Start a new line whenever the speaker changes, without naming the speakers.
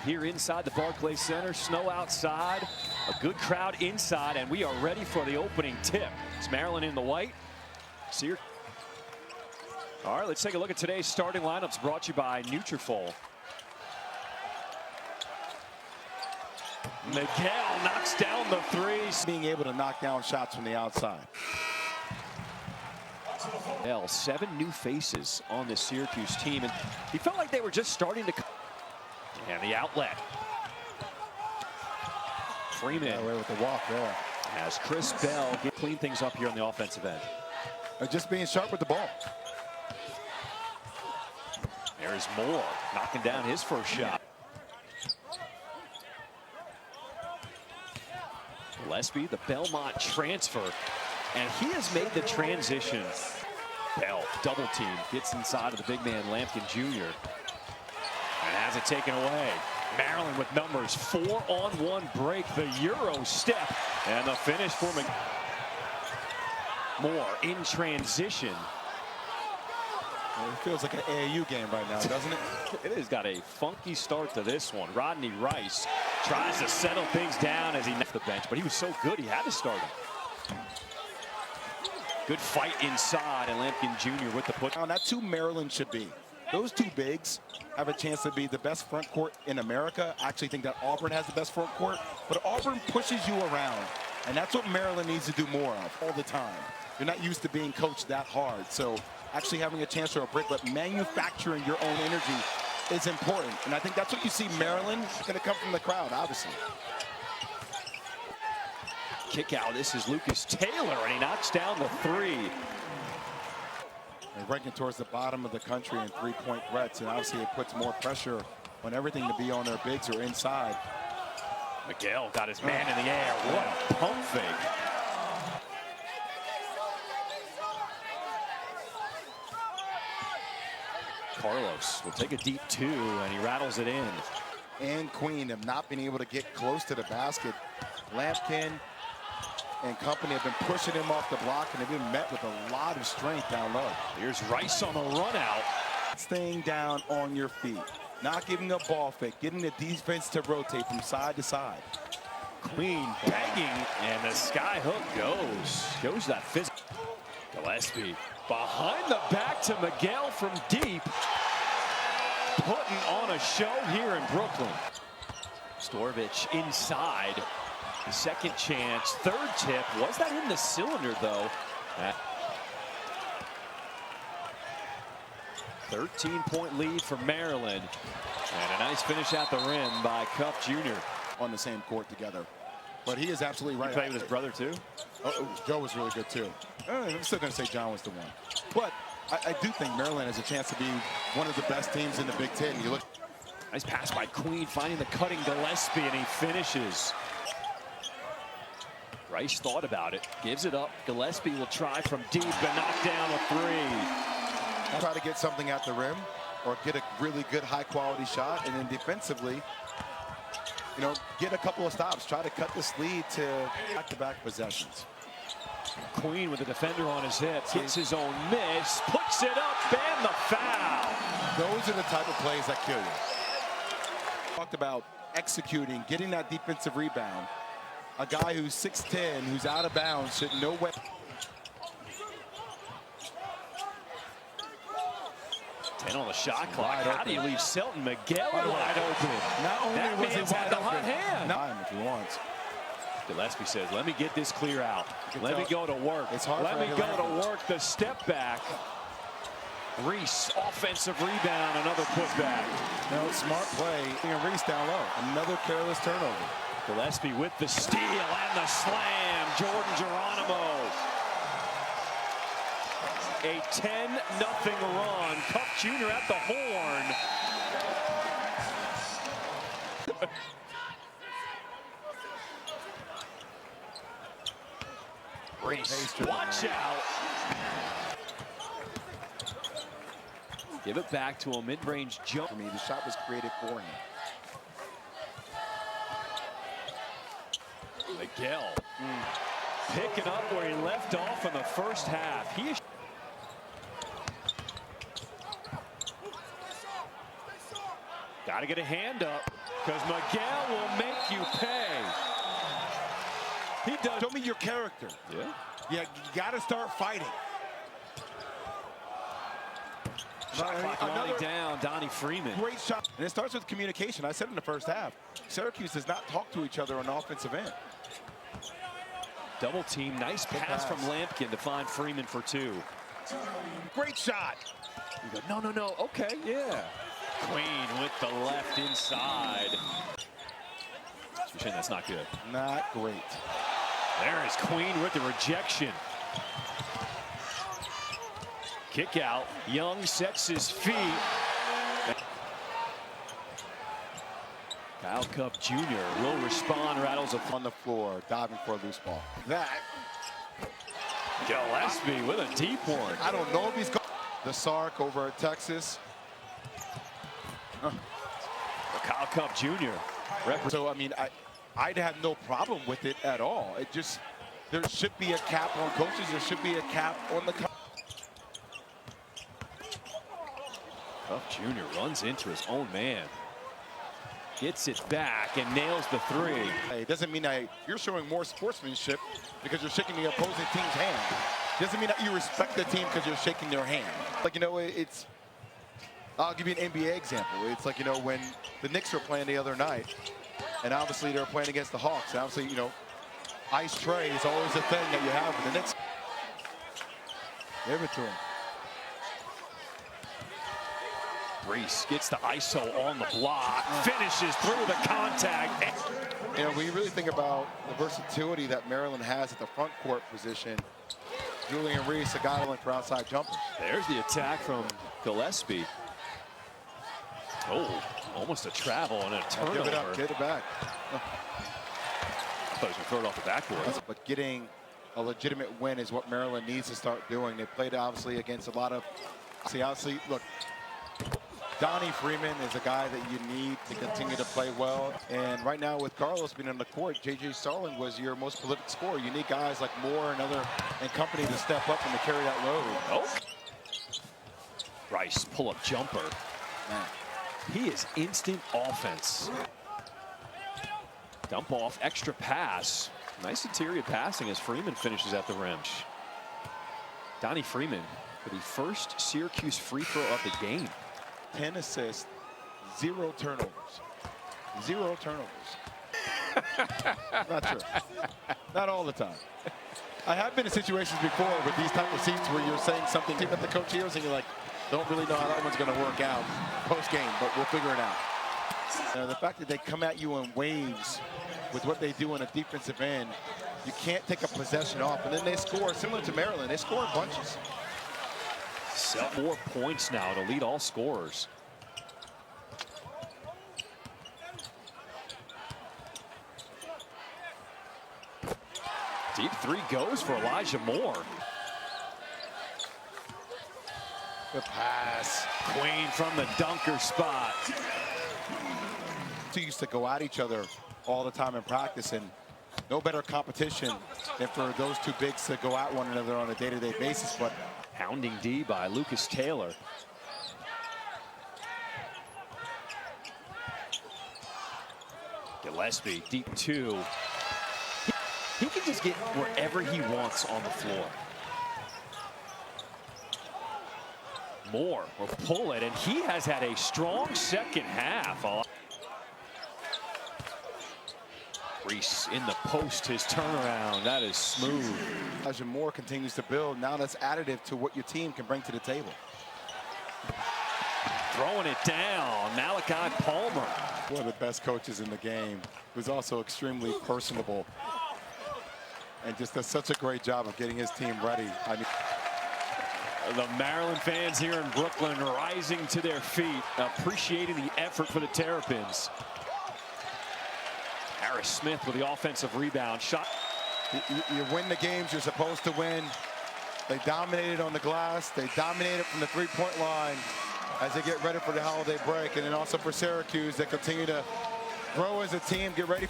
here inside the Barclays Center. Snow outside, a good crowd inside, and we are ready for the opening tip. It's Maryland in the white. Syracuse. All right, let's take a look at today's starting lineups brought to you by Nutrafol. Miguel knocks down the three.
Being able to knock down shots from the outside.
7 new faces on this Syracuse team, and he felt like they were just starting to. And the outlet. Freeman
Away with the walk there.
As Chris Bell clean things up here on the offensive end.
Just being sharp with the ball.
There's Moore knocking down his first shot. Gillespie, the Belmont transfer, and he has made the transition. Bell, double team, gets inside of the big man, Lampkin Jr. And has it taken away. Maryland with numbers, 4-on-1 break, the Euro step, and the finish for Moore in transition.
It feels like an AAU game right now, doesn't it?
It has got a funky start to this one. Rodney Rice tries to settle things down as he left the bench, but he was so good he had to start him. Good fight inside, and Lampkin Jr. with the put.
Now, that's who Maryland should be. Those two bigs have a chance to be the best front court in America. I actually think that Auburn has the best front court, but Auburn pushes you around, and that's what Maryland needs to do more of all the time. You're not used to being coached that hard, so actually having a chance for a break, but manufacturing your own energy is important. And I think that's what you see Maryland. It's going to come from the crowd, obviously.
Kick out. This is Lucas Taylor, and he knocks down the three.
And ranking towards the bottom of the country in three-point threats, and obviously it puts more pressure on everything to be on their bigs or inside.
Miguel got his man in the air. What a pump fake. Carlos will take a deep two, and he rattles it in.
And Queen have not been able to get close to the basket. Lampkin and company have been pushing him off the block, and they've been met with a lot of strength down low.
Here's Rice on the run out.
Staying down on your feet, not giving a ball fake, getting the defense to rotate from side to side.
Queen begging, and the sky hook goes that physical. Gillespie behind the back to Miguel from deep, putting on a show here in Brooklyn. Storovich inside. The second chance, third tip. Was that in the cylinder, though? 13-point lead for Maryland. And a nice finish at the rim by Cuff Jr.
On the same court together. But he is absolutely right.
He played with his brother, too?
Joe was really good, too. I'm still going to say John was the one. But I do think Maryland has a chance to be one of the best teams in the Big Ten. You look.
Nice pass by Queen, finding the cutting Gillespie, and he finishes. Rice thought about it, gives it up. Gillespie will try from deep and knock down a three.
Try to get something at the rim or get a really good high-quality shot, and then defensively, you know, get a couple of stops. Try to cut this lead to back-to-back possessions.
Queen with a defender on his hip, hits his own miss, puts it up, and the foul.
Those are the type of plays that kill you. Talked about executing, getting that defensive rebound. A guy who's 6'10", who's out of bounds, should know what.
On the shot clock. How do you leave Selton Miguel wide open?
Not only
that
was
man's
he
had
wide
the
open,
hot hand.
If he wants.
Gillespie says, let me get this clear out. Let me go to work.
It's hard.
Let me go to work. The step back. Reese, offensive rebound, another putback.
No, smart play. And Reese down low. Another careless turnover.
Gillespie with the steal and the slam. Jordan Geronimo. A 10-0 run. Cuff Jr. at the horn. Reese, watch out. Give it back to a mid-range jump.
The shot was created for him.
Miguel picking up where he left off in the first half. He is got to get a hand up. Because Miguel will make you pay. He does.
Show me your character.
Yeah.
Yeah, you got to start fighting.
Shot clock winding down, Donnie Freeman.
Great shot. And it starts with communication. I said in the first half, Syracuse does not talk to each other on the offensive end.
Double team, nice pass from Lampkin to find Freeman for two.
Great shot.
You go, no, okay, yeah. Queen with the left inside. You're saying that's not good.
Not great.
There is Queen with the rejection. Kick out. Young sets his feet. Kyle Cup Jr. will respond. Rattles
on the floor, diving for a loose ball. That.
Gillespie with a deep one.
I don't know if he's going. The Sark over at Texas.
Kyle Cup Jr.
So, I mean, I'd have no problem with it at all. It just, there should be a cap on coaches. There should be a cap on the.
Cup Jr. runs into his own man. Gets it back and nails the three.
It doesn't mean that you're showing more sportsmanship because you're shaking the opposing team's hand. It doesn't mean that you respect the team because you're shaking their hand. Like, you know, it's, I'll give you an NBA example. It's like, you know, when the Knicks were playing the other night, and obviously they're playing against the Hawks. And obviously, you know, ice tray is always a thing that you have with the Knicks. Give it to him.
Reese gets the ISO on the block, finishes through the contact.
You know, when you really think about the versatility that Maryland has at the front court position, Julian Reese, a guy looking for outside jumpers.
There's the attack from Gillespie. Oh, almost a travel and a turnover.
Give it up, get it back.
I thought he was going to throw it off the backboard.
But getting a legitimate win is what Maryland needs to start doing. They played obviously against a lot of, obviously, look, Donnie Freeman is a guy that you need to continue to play well. And right now with Carlos being on the court, J.J. Starling was your most prolific scorer. You need guys like Moore and company to step up and to carry that load.
Oh. Rice pull-up jumper.
Man.
He is instant offense. Dump off, extra pass. Nice interior passing as Freeman finishes at the rim. Donnie Freeman for the first Syracuse free throw of the game.
10 assists, 0 turnovers. 0 turnovers. Not true. Not all the time. I have been in situations before with these type of seats where you're saying something that the coach hears and you're like, don't really know how that one's going to work out post-game, but we'll figure it out. The fact that they come at you in waves with what they do on a defensive end, you can't take a possession off. And then they score, similar to Maryland, they score in bunches.
Set more points now to lead all scorers. Deep three goes for Elijah Moore.
Good pass.
Queen from the dunker spot.
Two used to go at each other all the time in practice, and no better competition than for those two bigs to go at one another on a day-to-day basis. But
pounding D by Lucas Taylor. Gillespie, deep two. He can just get wherever he wants on the floor. Moore will pull it, and he has had a strong second half. Reese in the post, his turnaround, that is smooth.
As Moore continues to build, now that's additive to what your team can bring to the table.
Throwing it down, Malachi Palmer.
One of the best coaches in the game, who's also extremely personable and just does such a great job of getting his team ready. I mean,
the Maryland fans here in Brooklyn rising to their feet, appreciating the effort for the Terrapins. Harris Smith with the offensive rebound shot.
You win the games you're supposed to win. They dominated on the glass. They dominated from the three-point line as they get ready for the holiday break. And then also for Syracuse, they continue to grow as a team, get ready for